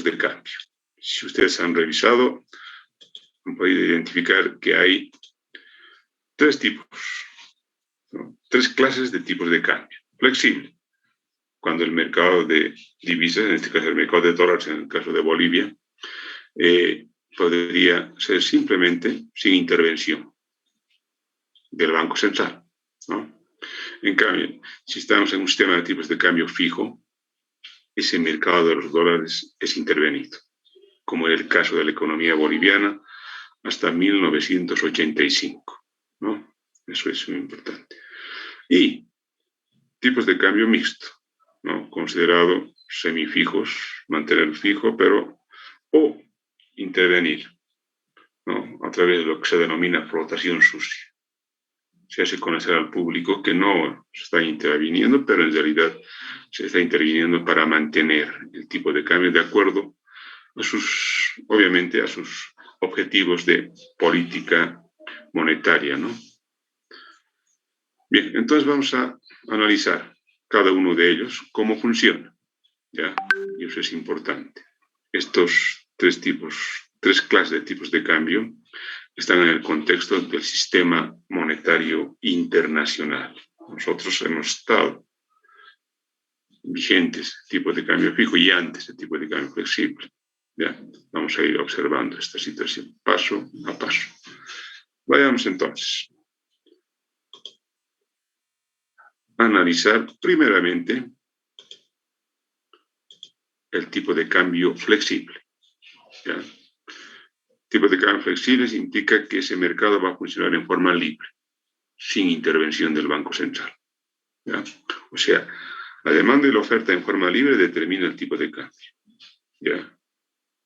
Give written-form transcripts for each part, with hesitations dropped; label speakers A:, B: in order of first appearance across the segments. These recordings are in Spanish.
A: de cambio. Si ustedes han revisado, han podido identificar que hay tres tipos, ¿no? Tres clases de tipos de cambio. Flexible, cuando el mercado de divisas, en este caso el mercado de dólares, en el caso de Bolivia, podría ser simplemente sin intervención del Banco Central, ¿no? En cambio, si estamos en un sistema de tipos de cambio fijo, ese mercado de los dólares es intervenido, como en el caso de la economía boliviana hasta 1985, ¿no? Eso es muy importante. Y tipos de cambio mixto, ¿no? Considerado semifijos, mantener fijo, pero o intervenir, ¿no? A través de lo que se denomina flotación sucia. Se hace conocer al público que no se está interviniendo, pero en realidad se está interviniendo para mantener el tipo de cambio de acuerdo a sus, obviamente, a sus objetivos de política monetaria, ¿no? Bien, entonces vamos a analizar cada uno de ellos, cómo funciona, ¿ya? Y eso es importante. Estos tres clases de tipos de cambio están en el contexto del sistema monetario internacional. Nosotros hemos estado vigentes tipo de cambio fijo y antes el tipo de cambio flexible. ¿Ya? Vamos a ir observando esta situación paso a paso. Vayamos entonces a analizar primeramente el tipo de cambio flexible. ¿Ya? Tipo de cambio flexible implica que ese mercado va a funcionar en forma libre, sin intervención del Banco Central. ¿Ya? O sea, la demanda y la oferta en forma libre determina el tipo de cambio. ¿Ya?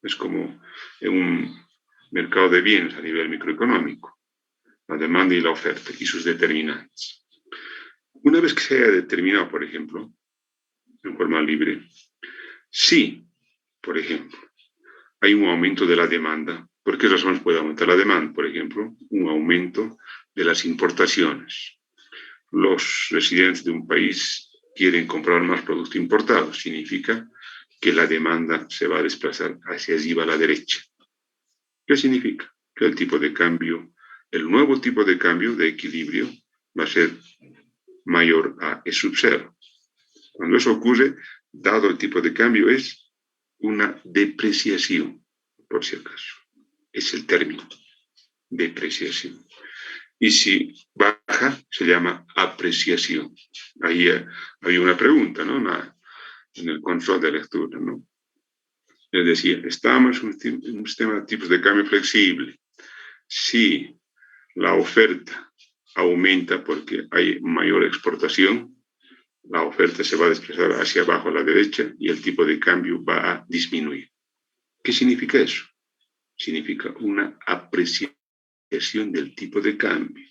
A: Es como en un mercado de bienes a nivel microeconómico, la demanda y la oferta y sus determinantes. Una vez que se haya determinado, por ejemplo, en forma libre, si, por ejemplo, hay un aumento de la demanda, ¿por qué razones puede aumentar la demanda? Por ejemplo, un aumento de las importaciones. Los residentes de un país quieren comprar más producto importado, significa que la demanda se va a desplazar hacia arriba a la derecha. ¿Qué significa? Que el tipo de cambio, el nuevo tipo de cambio de equilibrio va a ser mayor a E sub 0. Cuando eso ocurre, dado el tipo de cambio, es una depreciación, por si acaso. Es el término, depreciación. Y si baja, se llama apreciación. Ahí hay una pregunta, ¿no? En el control de lectura, ¿no? Es decir, estamos en un sistema de tipos de cambio flexible. Si la oferta aumenta porque hay mayor exportación, la oferta se va a desplazar hacia abajo a la derecha y el tipo de cambio va a disminuir. ¿Qué significa eso? Significa una apreciación del tipo de cambio.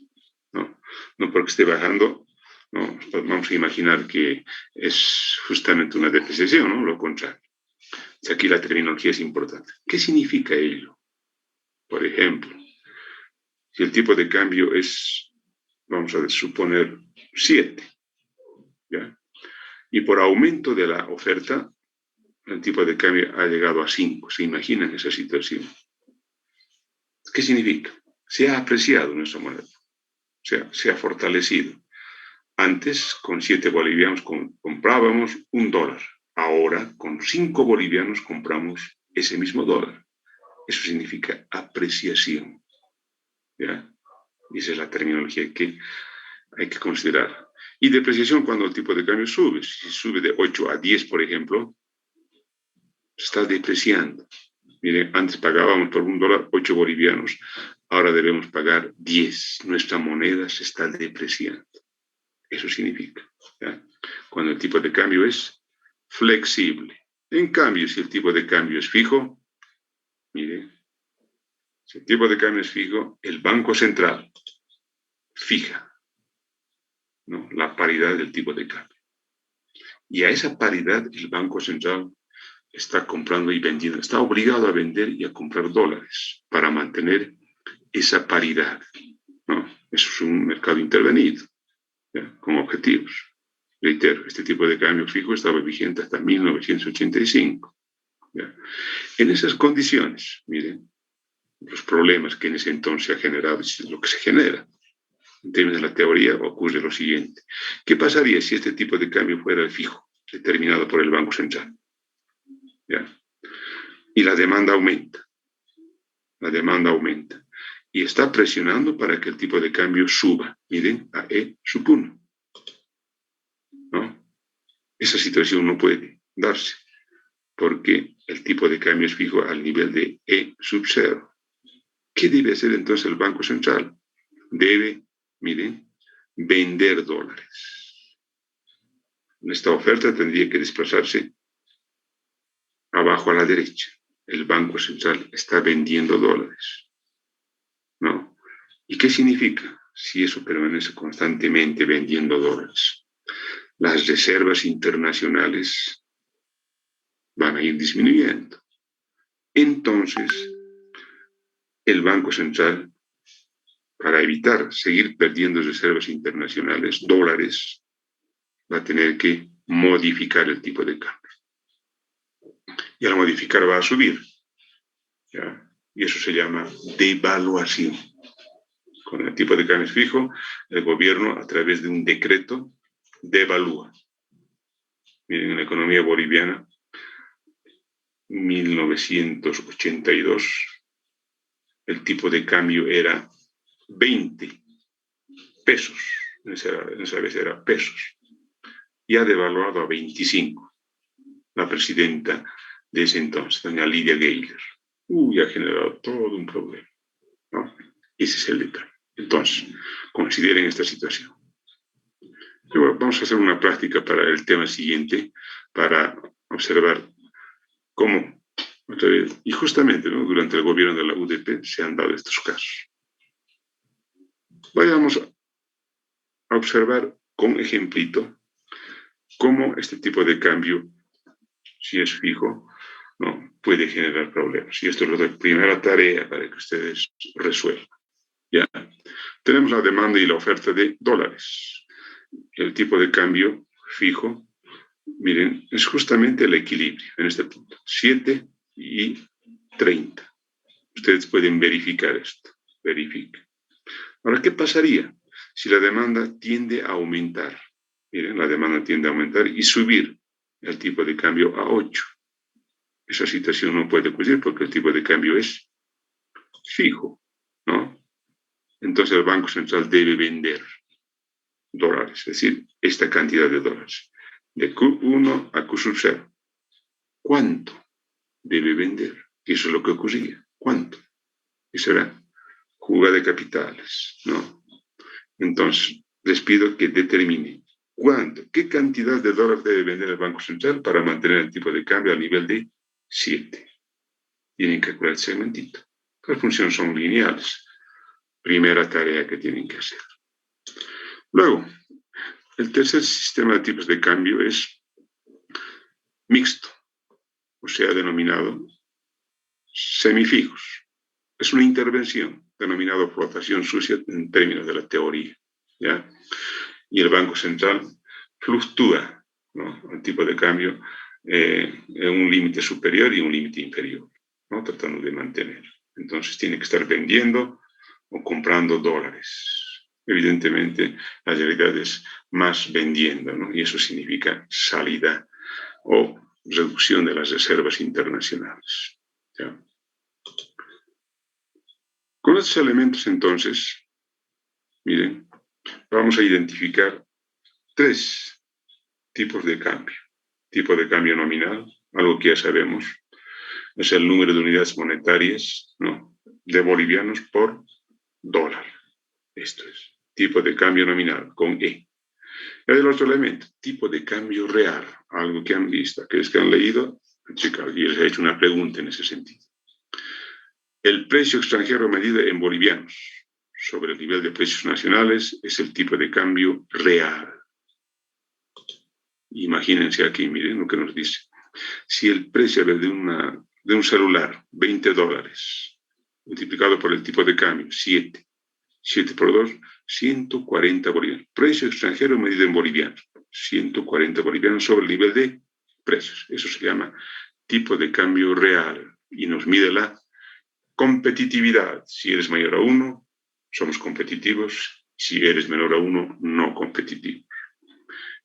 A: No porque esté bajando, no, vamos a imaginar que es justamente una depreciación, ¿no? Lo contrario. Aquí la terminología es importante. ¿Qué significa ello? Por ejemplo, si el tipo de cambio es, vamos a suponer, 7, ¿ya? Y por aumento de la oferta, el tipo de cambio ha llegado a 5. ¿Se imaginan esa situación? ¿Qué significa? Se ha apreciado nuestra moneda, o sea, se ha fortalecido. Antes, con 7 bolivianos comprábamos $1. Ahora, con 5 bolivianos compramos ese mismo dólar. Eso significa apreciación. ¿Ya? Y esa es la terminología que hay que considerar. Y depreciación cuando el tipo de cambio sube. Si sube de 8 a 10, por ejemplo, se está depreciando. Miren, antes pagábamos por $1 8 bolivianos, ahora debemos pagar 10. Nuestra moneda se está depreciando. Eso significa, ¿ya? Cuando el tipo de cambio es flexible. En cambio, si el tipo de cambio es fijo, miren, si el tipo de cambio es fijo, el Banco Central fija, ¿no?, la paridad del tipo de cambio. Y a esa paridad el Banco Central está comprando y vendiendo, está obligado a vender y a comprar dólares para mantener esa paridad, ¿no? Eso es un mercado intervenido, ¿ya?, con objetivos. Reitero, este tipo de cambio fijo estaba vigente hasta 1985. ¿ya? En esas condiciones, miren, los problemas que en ese entonces se ha generado, es lo que se genera. En términos de la teoría ocurre lo siguiente. ¿Qué pasaría si este tipo de cambio fuera el fijo, determinado por el Banco Central? ¿Ya? Y la demanda aumenta. La demanda aumenta. Y está presionando para que el tipo de cambio suba. Miren, a E sub 1. ¿No? Esa situación no puede darse, porque el tipo de cambio es fijo al nivel de E sub 0. ¿Qué debe hacer entonces el Banco Central? Debe, miren, vender dólares. Esta oferta tendría que desplazarse abajo a la derecha. El Banco Central está vendiendo dólares. ¿No? ¿Y qué significa si eso permanece constantemente vendiendo dólares? Las reservas internacionales van a ir disminuyendo. Entonces, el Banco Central, para evitar seguir perdiendo reservas internacionales, dólares, va a tener que modificar el tipo de cambio. Y al modificar va a subir. ¿Ya? Y eso se llama devaluación. Con el tipo de cambio fijo, el gobierno, a través de un decreto, devalúa. Miren, en la economía boliviana, 1982, el tipo de cambio era 20 pesos. En esa vez era pesos. Y ha devaluado a 25. La presidenta de ese entonces, doña Lidia Geiger. Ha generado todo un problema, ¿no? Ese es el detalle. Entonces, consideren esta situación. Bueno, vamos a hacer una práctica para el tema siguiente, para observar cómo, y justamente, ¿no?, durante el gobierno de la UDP se han dado estos casos. Vayamos a observar con ejemplito cómo este tipo de cambio, si es fijo, no puede generar problemas. Y esto es la primera tarea para que ustedes resuelvan. ¿Ya? Tenemos la demanda y la oferta de dólares. El tipo de cambio fijo, miren, es justamente el equilibrio en este punto, 7 y 30. Ustedes pueden verificar esto. Verifiquen. Ahora, ¿qué pasaría si la demanda tiende a aumentar? Miren, la demanda tiende a aumentar y subir el tipo de cambio a 8. Esa situación no puede ocurrir porque el tipo de cambio es fijo, ¿no? Entonces el Banco Central debe vender dólares, es decir, esta cantidad de dólares, de Q1 a Q sub 0. ¿Cuánto debe vender? Eso es lo que ocurría. ¿Cuánto? Eso era fuga de capitales, ¿no? Entonces, les pido que determinen cuánto, qué cantidad de dólares debe vender el Banco Central para mantener el tipo de cambio al nivel de 7. Tienen que calcular el segmentito. Las funciones son lineales. Primera tarea que tienen que hacer. Luego, el tercer sistema de tipos de cambio es mixto, o sea, denominado semifijos. Es una intervención denominada flotación sucia en términos de la teoría, ¿ya? Y el Banco Central fluctúa, ¿no?, el tipo de cambio en un límite superior y un límite inferior, ¿no?, tratando de mantener. Entonces tiene que estar vendiendo o comprando dólares. Evidentemente, la realidad es más vendiendo, ¿no? Y eso significa salida o reducción de las reservas internacionales, ¿ya? Con estos elementos, entonces, miren, vamos a identificar 3 tipos de cambio. Tipo de cambio nominal, algo que ya sabemos, es el número de unidades monetarias, ¿no?, de bolivianos por dólar. Esto es, tipo de cambio nominal, con E. Y el otro elemento, tipo de cambio real, algo que han visto, aquellos que han leído, chicos, y les he hecho una pregunta en ese sentido. El precio extranjero medido en bolivianos sobre el nivel de precios nacionales es el tipo de cambio real. Imagínense aquí, miren lo que nos dice. Si el precio de un celular, 20 dólares, multiplicado por el tipo de cambio, 7 por 2, 140 bolivianos. Precio extranjero medido en bolivianos, 140 bolivianos sobre el nivel de precios. Eso se llama tipo de cambio real y nos mide la competitividad. Si eres mayor a 1, somos competitivos. Si eres menor a 1, no competitivos.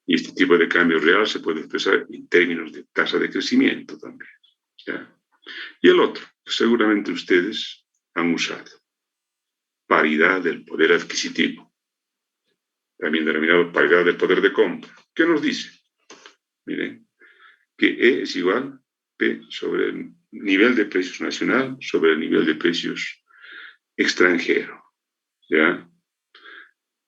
A: Y este tipo de cambio real se puede expresar en términos de tasa de crecimiento también, ¿ya? Y el otro, seguramente ustedes han usado, paridad del poder adquisitivo, también denominado paridad del poder de compra. ¿Qué nos dice? Miren, que E es igual P sobre el nivel de precios nacional sobre el nivel de precios extranjero, ¿ya?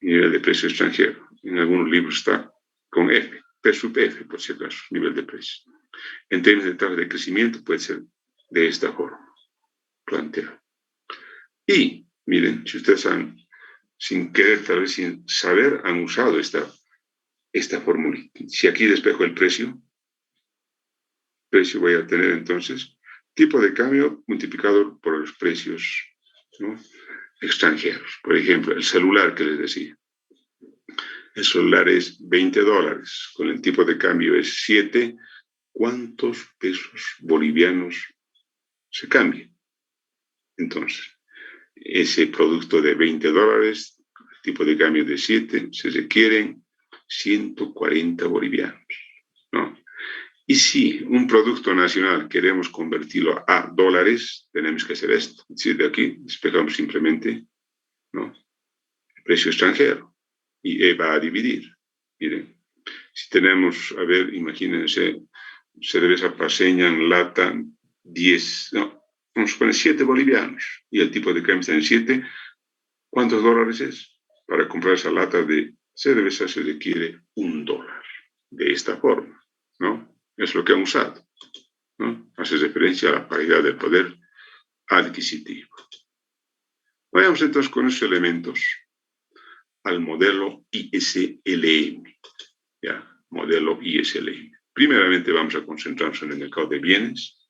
A: Nivel de precio extranjero. En algunos libros está con F, P sub F, por si acaso, nivel de precio. En términos de tasa de crecimiento puede ser de esta forma planteado. Y, miren, si ustedes han, sin querer, tal vez sin saber, han usado esta fórmula. Si aquí despejo el precio voy a tener entonces tipo de cambio multiplicado por los precios, ¿no?, extranjeros. Por ejemplo, el celular que les decía. El celular es $20, con el tipo de cambio es 7. ¿Cuántos pesos bolivianos se cambia? Entonces, ese producto de $20, el tipo de cambio de 7, se requieren 140 bolivianos, ¿no? Y si un producto nacional queremos convertirlo a dólares, tenemos que hacer esto. Es decir, de aquí despejamos simplemente, ¿no?, el precio extranjero y E va a dividir. Miren, si tenemos, a ver, imagínense, cerveza paseña en lata 10, no, vamos a poner 7 bolivianos y el tipo de cambio está en 7. ¿Cuántos dólares es? Para comprar esa lata de cerveza se requiere $1. De esta forma, ¿no? Es lo que han usado, ¿no? Hace referencia a la paridad del poder adquisitivo. Vayamos entonces con esos elementos al modelo ISLM, ¿ya? Modelo ISLM. Primeramente vamos a concentrarnos en el mercado de bienes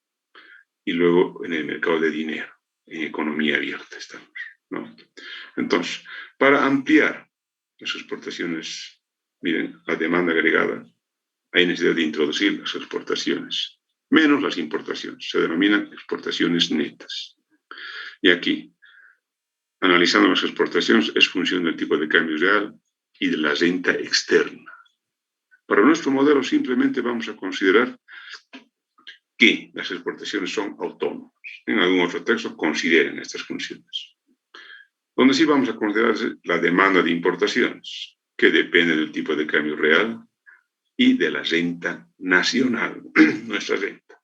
A: y luego en el mercado de dinero. En economía abierta estamos, ¿no? Entonces, para ampliar las exportaciones, miren, la demanda agregada, hay necesidad de introducir las exportaciones, menos las importaciones. Se denominan exportaciones netas. Y aquí, analizando las exportaciones, es función del tipo de cambio real y de la renta externa. Para nuestro modelo simplemente vamos a considerar que las exportaciones son autónomas. En algún otro texto consideren estas funciones. Donde sí vamos a considerar la demanda de importaciones, que depende del tipo de cambio real y de la renta nacional, nuestra renta.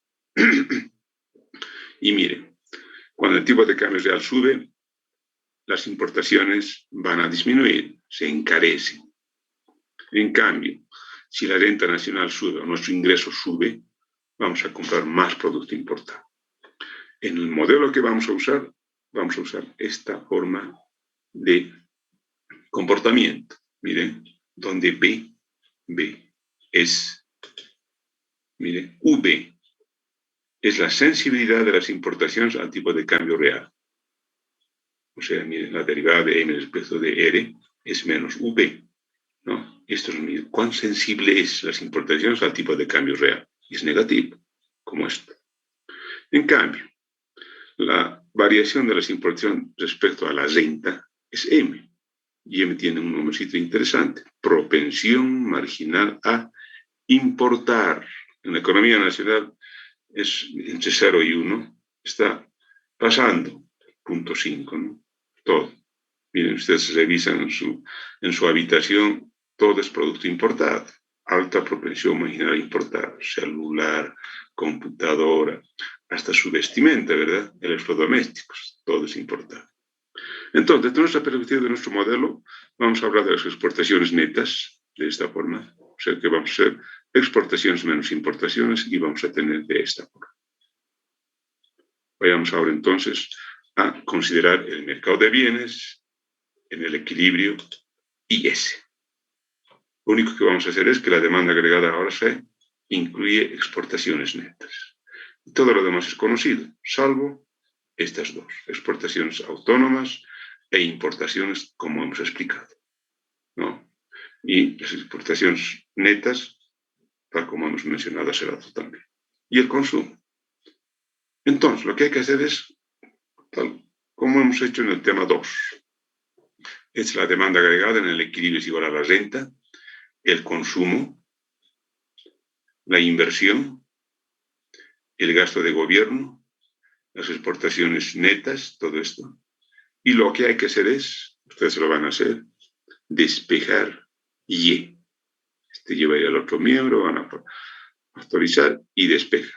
A: Y miren, cuando el tipo de cambio real sube, las importaciones van a disminuir, se encarecen. En cambio, si la renta nacional sube o nuestro ingreso sube, vamos a comprar más producto importado. En el modelo que vamos a usar esta forma de comportamiento. Miren, donde B es, miren, V es la sensibilidad de las importaciones al tipo de cambio real. O sea, miren, la derivada de M respecto de R es menos V, ¿no? Esto es miren, cuán sensible es las importaciones al tipo de cambio real. Y es negativo, como esto. En cambio, la variación de las importaciones respecto a la renta es M. Y M tiene un numerito interesante. Propensión marginal a importar. En la economía nacional es entre 0 y 1. Está pasando 0.5, ¿no? Todo. Miren, ustedes revisan en su habitación, todo es producto importado. Alta propensión marginal a importar. Celular, computadora, hasta su vestimenta, ¿verdad? Electrodomésticos, todo es importado. Entonces, desde nuestra perspectiva de nuestro modelo, vamos a hablar de las exportaciones netas, de esta forma. O sea que vamos a hacer exportaciones menos importaciones y vamos a tener de esta forma. Vayamos ahora entonces a considerar el mercado de bienes en el equilibrio IS. Lo único que vamos a hacer es que la demanda agregada ahora se incluye exportaciones netas. Y todo lo demás es conocido, salvo estas dos, exportaciones autónomas e importaciones, como hemos explicado, ¿no? Y las exportaciones netas, tal como hemos mencionado hace rato también. Y el consumo. Entonces, lo que hay que hacer es, tal como hemos hecho en el tema 2, es la demanda agregada en el equilibrio es igual a la renta, el consumo, la inversión, el gasto de gobierno, las exportaciones netas, todo esto. Y lo que hay que hacer es, ustedes lo van a hacer, despejar Y. Este lleva al otro miembro, van a factorizar y despeja.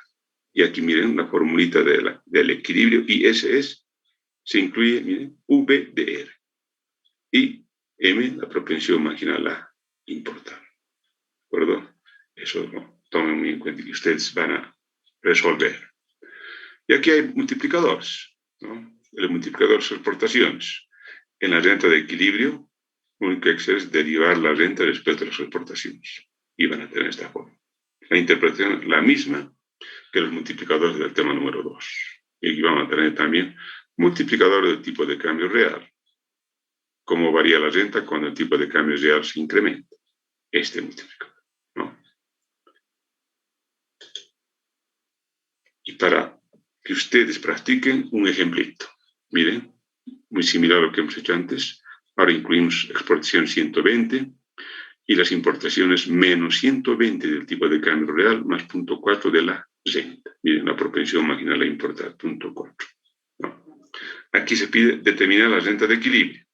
A: Y aquí miren la formulita del equilibrio, y ese es, se incluye, miren, V de R. Y M, la propensión marginal a importar. ¿De acuerdo? Eso tomen muy en cuenta que ustedes van a resolver. Y aquí hay multiplicadores, ¿no? El multiplicador de exportaciones. En la renta de equilibrio, lo único que hay que hacer es derivar la renta respecto a las exportaciones. Y van a tener esta forma. La interpretación es la misma que los multiplicadores del tema número 2. Y aquí vamos a tener también multiplicadores del tipo de cambio real. Cómo varía la renta cuando el tipo de cambio real se incrementa. Este multiplicador, ¿no? Y para que ustedes practiquen un ejemplito. Miren, muy similar a lo que hemos hecho antes. Ahora incluimos exportación 120 y las importaciones menos 120 del tipo de cambio real más 0.4 de la renta. Miren, la propensión marginal a importar, 0.4. ¿No? Aquí se pide determinar la renta de equilibrio.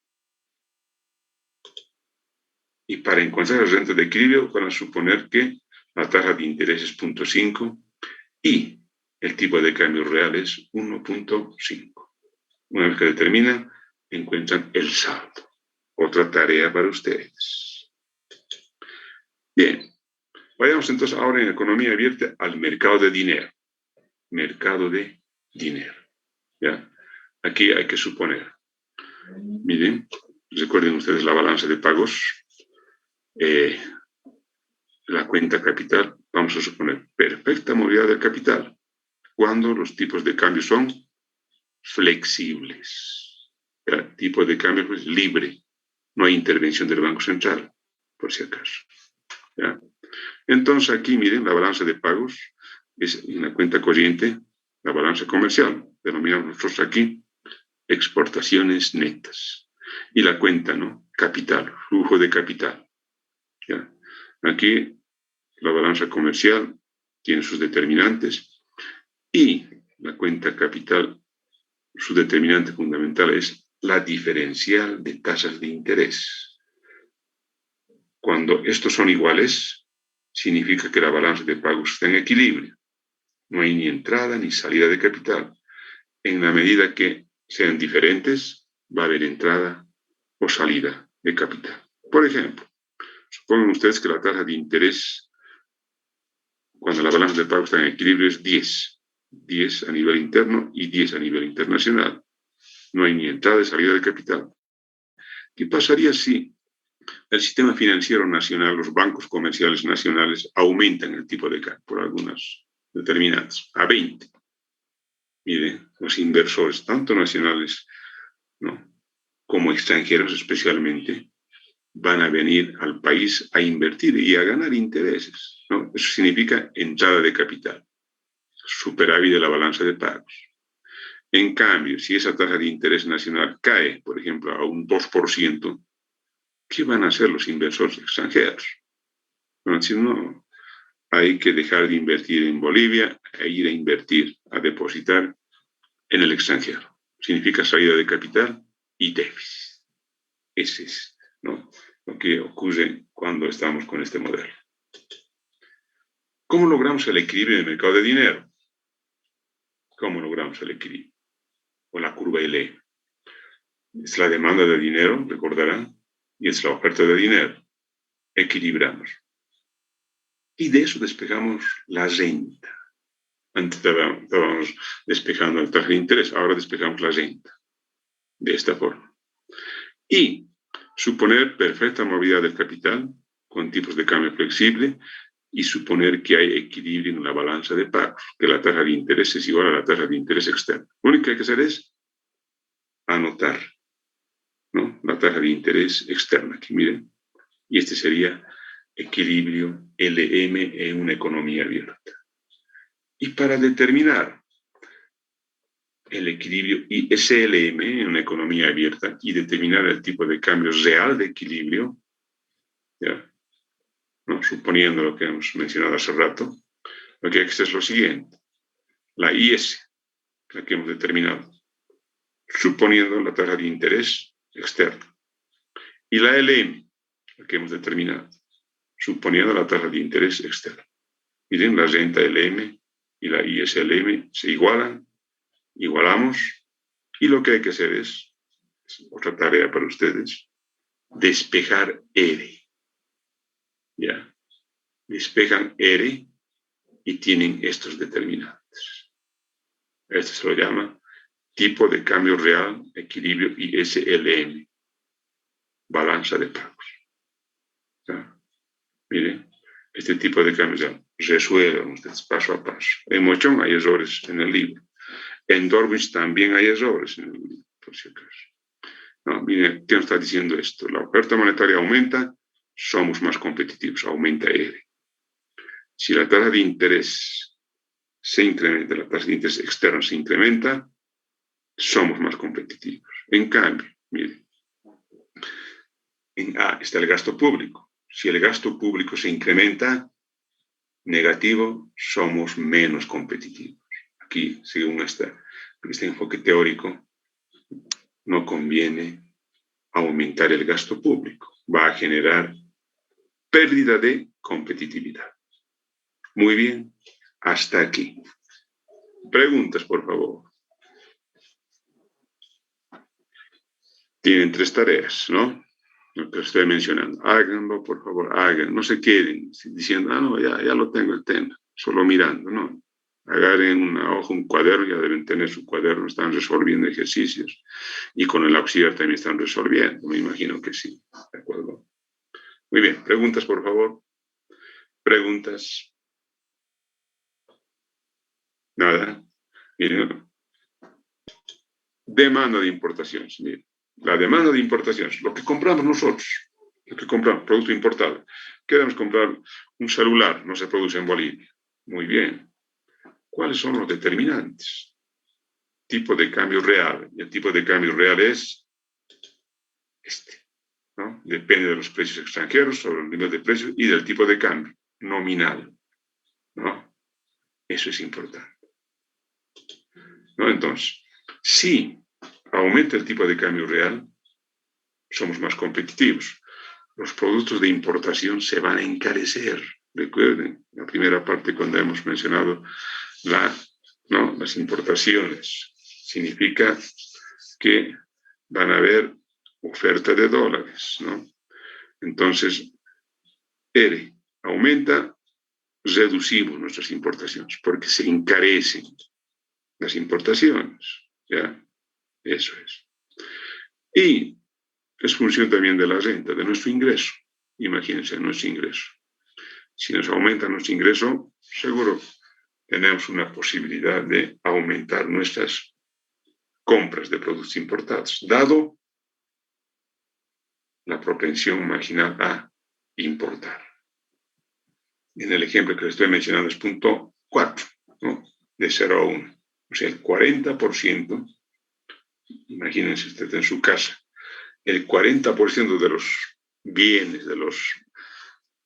A: Y para encontrar la renta de equilibrio van a suponer que la tasa de interés es 0.5 y el tipo de cambio real es 1.5. Una vez que determinan, encuentran el saldo. Otra tarea para ustedes. Bien, vayamos entonces ahora en economía abierta al mercado de dinero. Mercado de dinero. ¿Ya? Aquí hay que suponer. Miren, recuerden ustedes la balanza de pagos. La cuenta capital, vamos a suponer perfecta movilidad del capital cuando los tipos de cambio son flexibles. El tipo de cambio es libre, no hay intervención del Banco Central, por si acaso. ¿Ya? Entonces aquí miren, la balanza de pagos es una cuenta corriente, la balanza comercial, denominamos nosotros aquí exportaciones netas. Y la cuenta, ¿no? Capital, flujo de capital. ¿Ya? Aquí la balanza comercial tiene sus determinantes y la cuenta capital, su determinante fundamental es la diferencial de tasas de interés. Cuando estos son iguales, significa que la balanza de pagos está en equilibrio. No hay ni entrada ni salida de capital. En la medida que sean diferentes, va a haber entrada o salida de capital. Por ejemplo, supongan ustedes que la tasa de interés cuando la balanza de pagos está en equilibrio es 10. 10 a nivel interno y 10 a nivel internacional. No hay ni entrada ni salida de capital. ¿Qué pasaría si el sistema financiero nacional, los bancos comerciales nacionales, aumentan el tipo de cambio por algunas determinadas a 20? Miren, los inversores, tanto nacionales, ¿no?, como extranjeros especialmente, van a venir al país a invertir y a ganar intereses, ¿no? Eso significa entrada de capital, superávit de la balanza de pagos. En cambio, si esa tasa de interés nacional cae, por ejemplo, a un 2%, ¿qué van a hacer los inversores extranjeros? Van a decir, no, hay que dejar de invertir en Bolivia e ir a invertir, a depositar en el extranjero. Significa salida de capital y déficit. Ese es, ¿no?, lo que ocurre cuando estamos con este modelo. ¿Cómo logramos el equilibrio en el mercado de dinero? ¿Cómo logramos el equilibrio? O la curva L. Es la demanda de dinero, recordarán, y es la oferta de dinero. Equilibramos. Y de eso despejamos la renta. Antes estábamos despejando el tasa de interés, ahora despejamos la renta. De esta forma. Y suponer perfecta movilidad del capital con tipos de cambio flexible y suponer que hay equilibrio en la balanza de pagos, que la tasa de interés es igual a la tasa de interés externa. Lo único que hay que hacer es anotar, ¿no?, la tasa de interés externa, aquí miren, y este sería equilibrio LM en una economía abierta. Y para determinar el equilibrio ISLM en una economía abierta y determinar el tipo de cambio real de equilibrio, ¿ya? ¿No? Suponiendo lo que hemos mencionado hace rato, lo que hay que hacer es lo siguiente. La IS, la que hemos determinado, suponiendo la tasa de interés externa. Y la LM, la que hemos determinado, suponiendo la tasa de interés externa. Miren, la renta LM y la ISLM se igualan, igualamos, y lo que hay que hacer es otra tarea para ustedes, despejar R. ¿Ya? Despejan R y tienen estos determinantes. Esto se lo llama tipo de cambio real, equilibrio ISLM, balanza de pagos. ¿Ya? Miren, este tipo de cambio real, resuelvan ustedes paso a paso. En Mochón hay errores en el libro. En Darwin también hay errores en el libro, por si acaso. No, miren, ¿qué nos está diciendo esto? La oferta monetaria aumenta, somos más competitivos, aumenta R. Si la tasa de interés se incrementa, la tasa de interés externa se incrementa, somos más competitivos. En cambio, miren, en A está el gasto público. Si el gasto público se incrementa, negativo, somos menos competitivos. Aquí, según este enfoque teórico, no conviene aumentar el gasto público. Va a generar pérdida de competitividad. Muy bien, hasta aquí. Preguntas, por favor. Tienen 3 tareas, ¿no? Lo que estoy mencionando. Háganlo, por favor, hagan. No se queden diciendo, no, ya lo tengo el tema. Solo mirando, ¿no? Agarren una hoja, un cuaderno, ya deben tener su cuaderno, están resolviendo ejercicios. Y con el auxiliar también están resolviendo, me imagino que sí. ¿De acuerdo? Muy bien, preguntas, por favor. Preguntas. Nada. Miren. Demanda de importaciones. Miren. La demanda de importaciones, lo que compramos nosotros, lo que compramos, producto importado. Queremos comprar un celular, no se produce en Bolivia. Muy bien. ¿Cuáles son los determinantes? Tipo de cambio real. Y el tipo de cambio real es este, ¿no? Depende de los precios extranjeros sobre el nivel de precios y del tipo de cambio nominal, ¿no? Eso es importante, ¿no? Entonces, si aumenta el tipo de cambio real, somos más competitivos. Los productos de importación se van a encarecer. Recuerden, la primera parte cuando hemos mencionado las importaciones, significa que van a haber oferta de dólares, ¿no? Entonces, R aumenta, reducimos nuestras importaciones porque se encarecen las importaciones, ¿ya? Eso es. Y es función también de la renta, de nuestro ingreso. Imagínense nuestro ingreso. Si nos aumenta nuestro ingreso, seguro tenemos una posibilidad de aumentar nuestras compras de productos importados, dado la propensión marginal a importar. En el ejemplo que les estoy mencionando es punto 4, ¿no? De 0 a 1. O sea, el 40%, imagínense usted en su casa, el 40% de los bienes, de los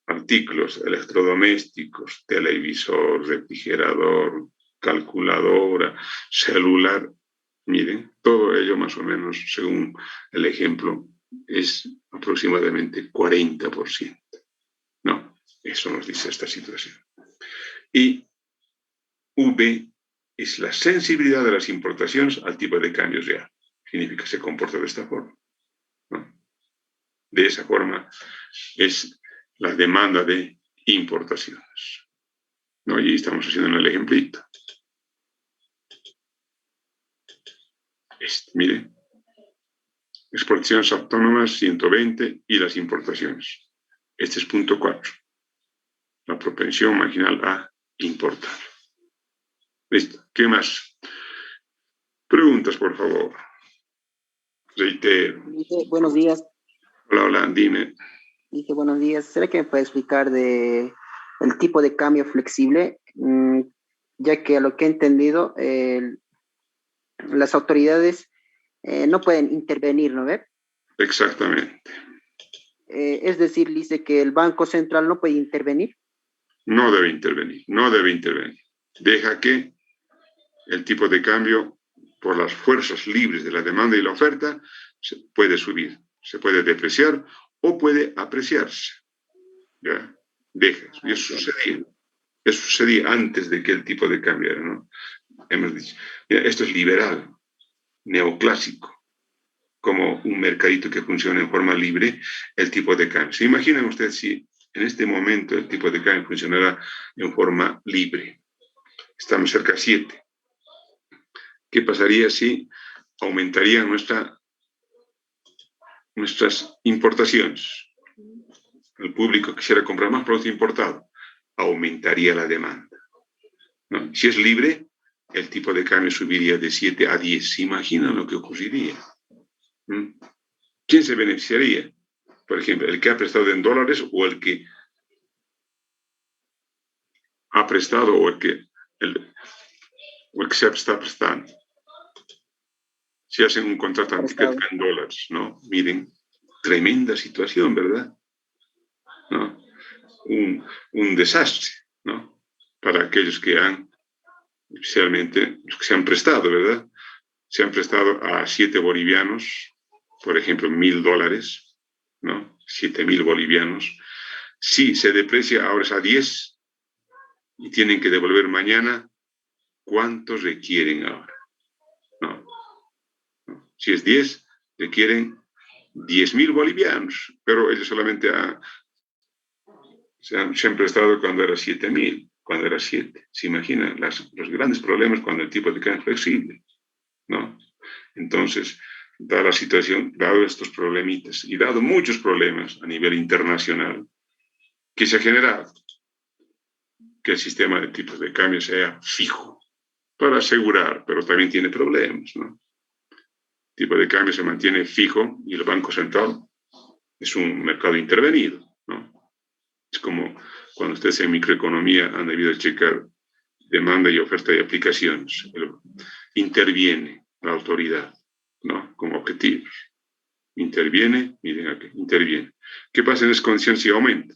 A: artículos electrodomésticos, televisor, refrigerador, calculadora, celular, miren, todo ello más o menos, según el ejemplo, es aproximadamente 40%. No, eso nos dice esta situación. Y V es la sensibilidad de las importaciones al tipo de cambio real. Significa que se comporta de esta forma, ¿no? De esa forma es la demanda de importaciones, ¿no? Y estamos haciendo el ejemplito. Mire, exportaciones autónomas 120 y las importaciones. Este es punto 4. La propensión marginal a importar. Listo. ¿Qué más? Preguntas, por favor. Reitero.
B: Buenos días.
A: Hola, dime.
B: Dije, buenos días. ¿Será que me puede explicar el tipo de cambio flexible? Ya que a lo que he entendido, las autoridades no pueden intervenir, ¿no ve?
A: Exactamente.
B: Es decir, dice que el Banco Central no puede intervenir.
A: No debe intervenir, no debe intervenir. Deja que el tipo de cambio, por las fuerzas libres de la demanda y la oferta, se puede subir, se puede depreciar o puede apreciarse. ¿Ya? Deja. Y eso sucedía antes de que el tipo de cambio era, ¿no? Hemos dicho, mira, esto es liberal, neoclásico, como un mercadito que funciona en forma libre, el tipo de cambio. ¿Se imaginan ustedes si en este momento el tipo de cambio funcionara en forma libre? Estamos cerca de 7. ¿Qué pasaría si aumentarían nuestras importaciones? El público quisiera comprar más producto importado, aumentaría la demanda, ¿no? Si es libre, el tipo de cambio subiría de 7 a 10. ¿Se imaginan lo que ocurriría? ¿Mm? ¿Quién se beneficiaría? Por ejemplo, el que ha prestado en dólares o el que ha prestado o el que se está prestando. Si hacen un contrato anticrético en dólares, ¿no? Miren, tremenda situación, ¿verdad? ¿No? Un desastre, ¿no? Para aquellos que han, especialmente los que se han prestado, ¿verdad? Se han prestado a 7 bolivianos, por ejemplo, $1.000, ¿no? 7.000 bolivianos. Si se deprecia ahora es a 10 y tienen que devolver mañana, ¿cuántos requieren ahora? No. Si es 10, requieren 10.000 bolivianos, pero ellos solamente se han prestado cuando era 7.000, cuando era 7. ¿Se imaginan los grandes problemas cuando el tipo de cambio es flexible? ¿No? Entonces, dada la situación, dado estos problemitas y dado muchos problemas a nivel internacional que se ha generado, que el sistema de tipos de cambio sea fijo para asegurar, pero también tiene problemas, ¿no? El tipo de cambio se mantiene fijo y el Banco Central es un mercado intervenido, ¿no? Es como cuando ustedes en microeconomía han debido checar demanda y oferta de aplicaciones. Interviene la autoridad, ¿no? Como objetivos. Interviene, miren aquí, interviene. ¿Qué pasa en esas condiciones si aumenta?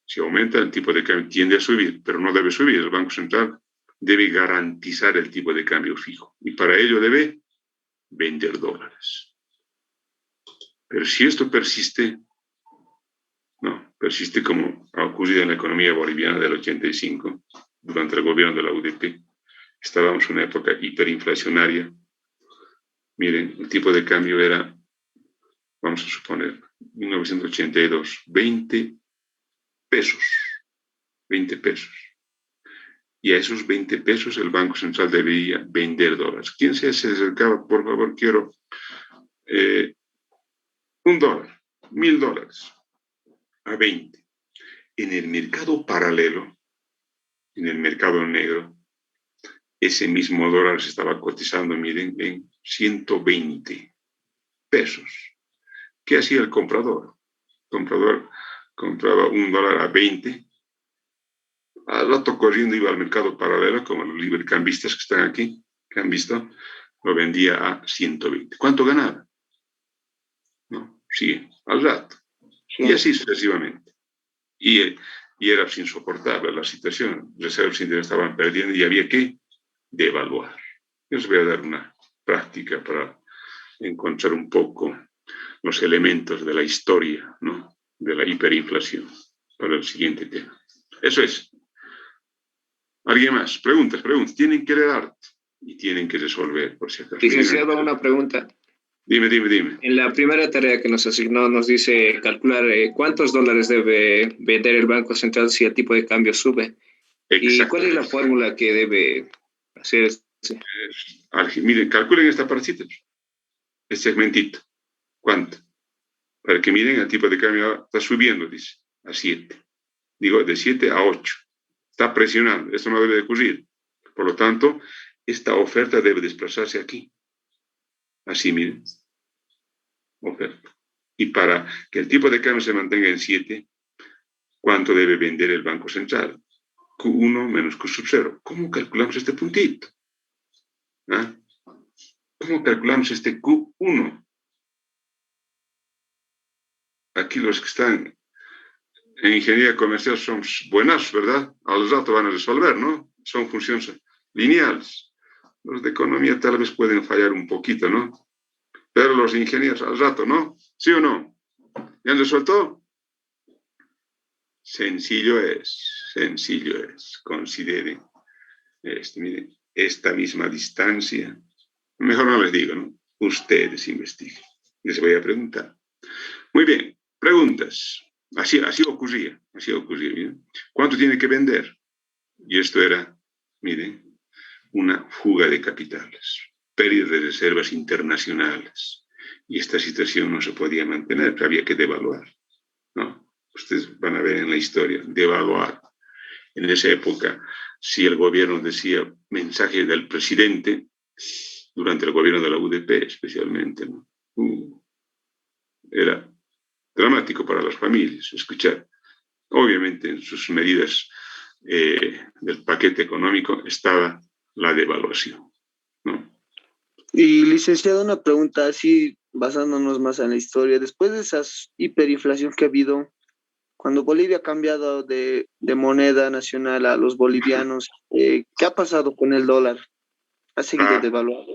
A: Si aumenta, el tipo de cambio tiende a subir, pero no debe subir. El Banco Central debe garantizar el tipo de cambio fijo y para ello debe vender dólares. Pero si esto persiste, no, persiste como ha ocurrido en la economía boliviana del 85, durante el gobierno de la UDP. Estábamos en una época hiperinflacionaria. Miren, el tipo de cambio era, vamos a suponer, 1982, 20 pesos. 20 pesos. Y a esos 20 pesos el Banco Central debería vender dólares. ¿Quién se acercaba? Por favor, quiero $1, $1.000 a 20. En el mercado paralelo, en el mercado negro, ese mismo dólar se estaba cotizando, miren, en 120 pesos. ¿Qué hacía el comprador? El comprador compraba $1 a 20. Al rato corriendo iba al mercado paralelo, como los librecambistas que están aquí, que han visto, lo vendía a 120. ¿Cuánto ganaba? No, sí, al rato. Sí. Y así sucesivamente. Y era insoportable la situación. Los reservas internas estaban perdiendo y había que devaluar. Yo os voy a dar una práctica para encontrar un poco los elementos de la historia, ¿no? De la hiperinflación para el siguiente tema. Eso es. ¿Alguien más? Preguntas. Tienen que leer y tienen que resolver, por si acaso.
C: Licenciado, una pregunta.
A: Dime.
C: En la primera tarea que nos asignó nos dice calcular cuántos dólares debe vender el Banco Central si el tipo de cambio sube. ¿Y cuál es la fórmula que debe hacer?
A: Miren, calculen esta partita, este segmentito. ¿Cuánto? Para que miren, el tipo de cambio está subiendo, dice, a 7. Digo, de 7 a 8. Está presionando. Esto no debe de ocurrir. Por lo tanto, esta oferta debe desplazarse aquí. Así, miren. Oferta. Y para que el tipo de cambio se mantenga en 7, ¿cuánto debe vender el Banco Central? Q1 menos Q sub 0. ¿Cómo calculamos este puntito? ¿Ah? ¿Cómo calculamos este Q1? Aquí los que están en ingeniería comercial son buenas, ¿verdad? Al rato van a resolver, ¿no? Son funciones lineales. Los de economía tal vez pueden fallar un poquito, ¿no? Pero los ingenieros al rato, ¿no? ¿Sí o no? ¿Ya han resuelto? Sencillo es. Consideren, miren, esta misma distancia. Mejor no les digo, ¿no? Ustedes investiguen. Les voy a preguntar. Muy bien, preguntas. Así ocurría. Miren. ¿Cuánto tiene que vender? Y esto era, miren, una fuga de capitales, pérdida de reservas internacionales. Y esta situación no se podía mantener, había que devaluar, ¿no? Ustedes van a ver en la historia, devaluar. En esa época, si el gobierno decía mensaje del presidente, durante el gobierno de la UDP especialmente, ¿no? Era dramático para las familias escuchar. Obviamente en sus medidas del paquete económico estaba la devaluación, ¿no?
B: Y licenciado, una pregunta así, basándonos más en la historia. Después de esa hiperinflación que ha habido, cuando Bolivia ha cambiado de moneda nacional a los bolivianos, ¿qué ha pasado con el dólar? ¿Ha seguido devaluado?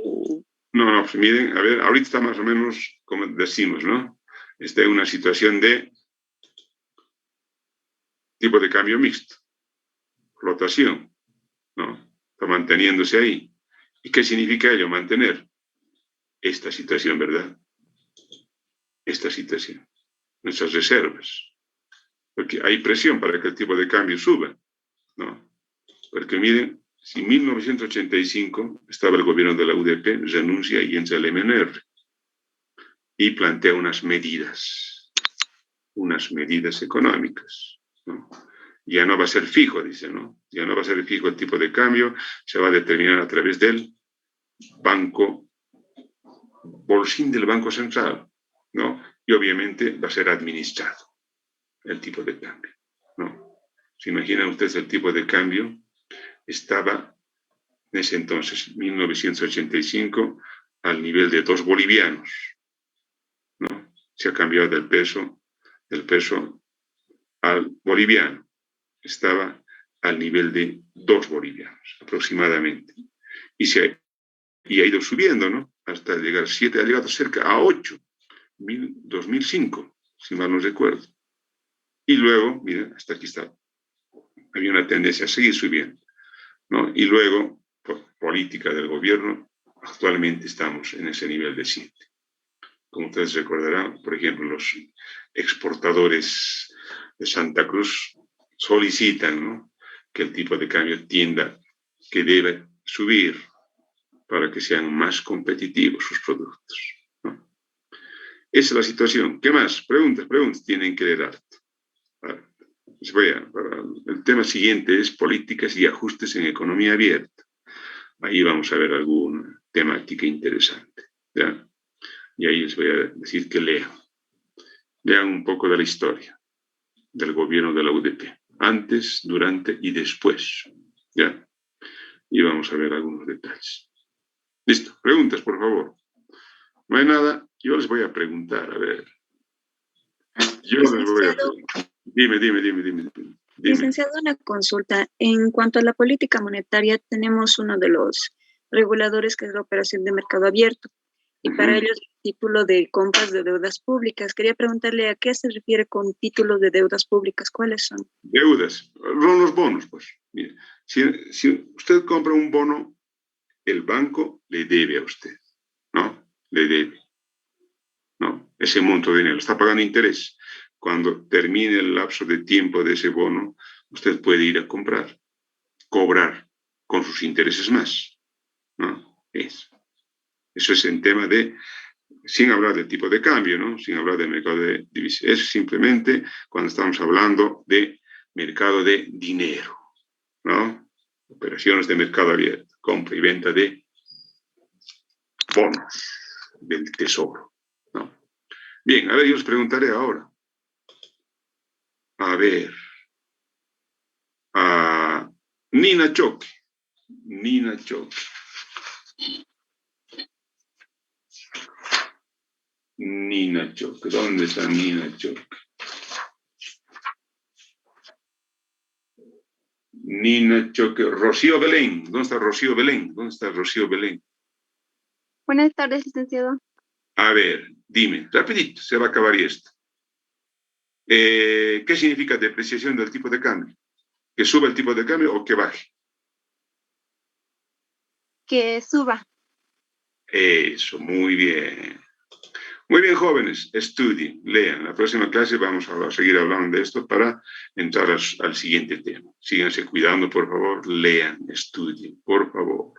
A: No, pues miren, a ver, ahorita está más o menos como decimos, ¿no? Está en una situación de tipo de cambio mixto, flotación, ¿no? Está manteniéndose ahí. ¿Y qué significa ello? Mantener esta situación, ¿verdad? Esta situación, nuestras reservas. Porque hay presión para que el tipo de cambio suba, ¿no? Porque miren, si en 1985 estaba el gobierno de la UDP, renuncia y entra el MNR y plantea unas medidas económicas, ¿no? Ya no va a ser fijo, dice, ¿no? Ya no va a ser fijo el tipo de cambio, se va a determinar a través del bolsín del Banco Central, ¿no? Y obviamente va a ser administrado el tipo de cambio, ¿no? ¿Se imaginan ustedes el tipo de cambio? Estaba en ese entonces, 1985, al nivel de 2 bolivianos, ¿no? Se ha cambiado del peso al boliviano. Estaba al nivel de 2 bolivianos, aproximadamente. Y ha ido subiendo, ¿no? Hasta llegar a 7, ha llegado cerca a 8, 2005, si mal no recuerdo. Y luego, miren, hasta aquí está. Había una tendencia a seguir subiendo, ¿no? Y luego, por política del gobierno, actualmente estamos en ese nivel de 7. Como ustedes recordarán, por ejemplo, los exportadores de Santa Cruz solicitan, ¿no?, que el tipo de cambio que debe subir para que sean más competitivos sus productos, ¿no? Esa es la situación. ¿Qué más? Preguntas tienen que dar. El tema siguiente es políticas y ajustes en economía abierta. Ahí vamos a ver alguna temática interesante, ¿ya? Y ahí les voy a decir que lean un poco de la historia del gobierno de la UDP, antes, durante y después, ¿ya? Y vamos a ver algunos detalles. Listo, preguntas, por favor. No hay nada, yo les voy a preguntar, a ver. Yo les voy a preguntar. Dime.
D: Licenciado, una consulta. En cuanto a la política monetaria, tenemos uno de los reguladores que es la operación de mercado abierto. Y para ello el título de compras de deudas públicas. Quería preguntarle a qué se refiere con títulos de deudas públicas. ¿Cuáles son?
A: Deudas, son los bonos, pues. Mire, si usted compra un bono, el banco le debe a usted, ¿no? Le debe, ¿no? Ese monto de dinero, está pagando interés. Cuando termine el lapso de tiempo de ese bono, usted puede ir a cobrar con sus intereses más, ¿no? Eso es en tema de, sin hablar del tipo de cambio, ¿no? Sin hablar del mercado de divisas. Es simplemente cuando estamos hablando de mercado de dinero, ¿no? Operaciones de mercado abierto, compra y venta de bonos del tesoro, ¿no? Bien, a ver, yo les preguntaré ahora. A ver, a Nina Choque. Nina Choque. ¿Dónde está Nina Choque? Nina Choque. Rocío Belén. ¿Dónde está Rocío Belén? ¿Dónde está Rocío Belén?
E: Buenas tardes, licenciado.
A: A ver, dime, rapidito, se va a acabar esto. ¿Qué significa depreciación del tipo de cambio? ¿Que suba el tipo de cambio o que baje?
E: Que suba.
A: Eso, muy bien. Muy bien, jóvenes, estudien, lean. La próxima clase vamos a seguir hablando de esto para entrar al siguiente tema. Síganse cuidando, por favor, lean, estudien, por favor.